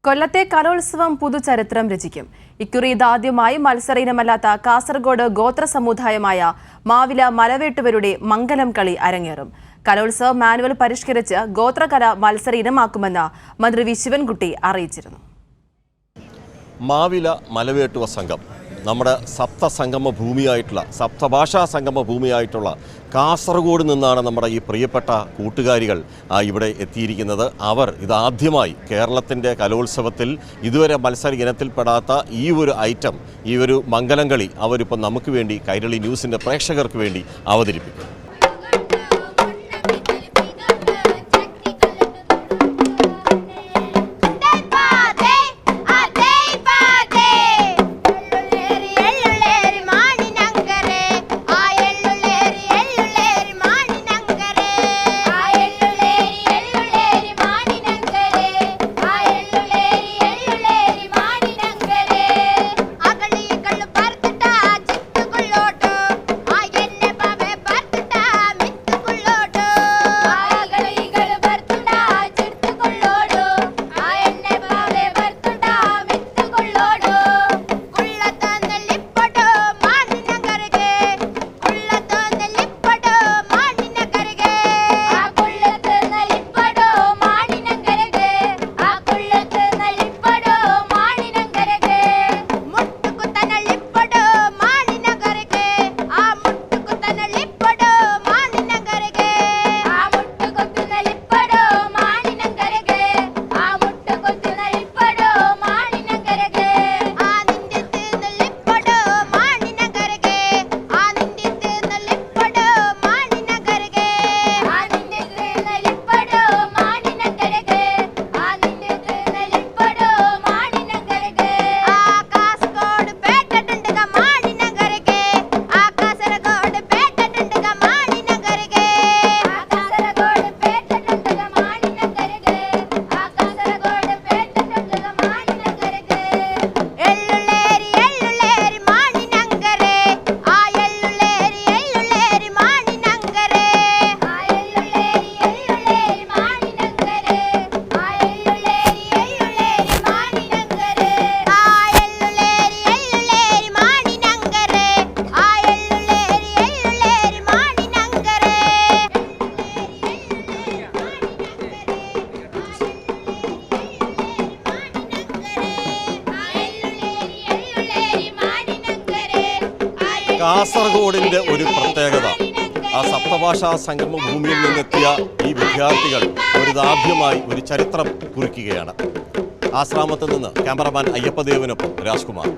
കൊല്ലത്തെ കലോത്സവം പുതുചരിത്രം രചിക്കും. ഇക്കുറി ഇതാദ്യമായി മത്സര ഇനമല്ലാത്ത കാസർഗോഡ് ഗോത്ര സമുദായമായ മാവില മലവേട്ടുവരുടെ മംഗലം കളി അരങ്ങേറും. കലോത്സവ മാനുവൽ പരിഷ്കരിച്ച് ഗോത്രകല മത്സര ഇനമാക്കുമെന്ന് മന്ത്രി വി ശിവൻകുട്ടി അറിയിച്ചിരുന്നു. മാവില മലവേട്ടുവ സംഘം നമ്മുടെ സപ്തസംഗമ ഭൂമിയായിട്ടുള്ള സപ്തഭാഷാ സംഗമ ഭൂമിയായിട്ടുള്ള കാസർഗോഡ് നിന്നാണ് നമ്മുടെ ഈ പ്രിയപ്പെട്ട കൂട്ടുകാരികൾ ഇവിടെ എത്തിയിരിക്കുന്നത്. അവർ ഇതാദ്യമായി കേരളത്തിൻ്റെ കലോത്സവത്തിൽ ഇതുവരെ മത്സര ഇനത്തിൽപ്പെടാത്ത ഈ ഒരു ഐറ്റം, ഈ ഒരു മംഗലം കളി അവരിപ്പോൾ നമുക്ക് വേണ്ടി കൈരളി ന്യൂസിൻ്റെ പ്രേക്ഷകർക്ക് വേണ്ടി അവതരിപ്പിക്കും. കാസർഗോഡിൻ്റെ ഒരു പ്രത്യേകത, ആ സപ്തഭാഷാ സംഗമ ഭൂമിയിൽ നിന്നെത്തിയ ഈ വിദ്യാർത്ഥികൾ ഒരിതാദ്യമായി ഒരു ചരിത്രം കുറിക്കുകയാണ്. ആശ്രാമത്തിൽ നിന്ന് ക്യാമറമാൻ അയ്യപ്പദേവനൊപ്പം രാജ്കുമാർ.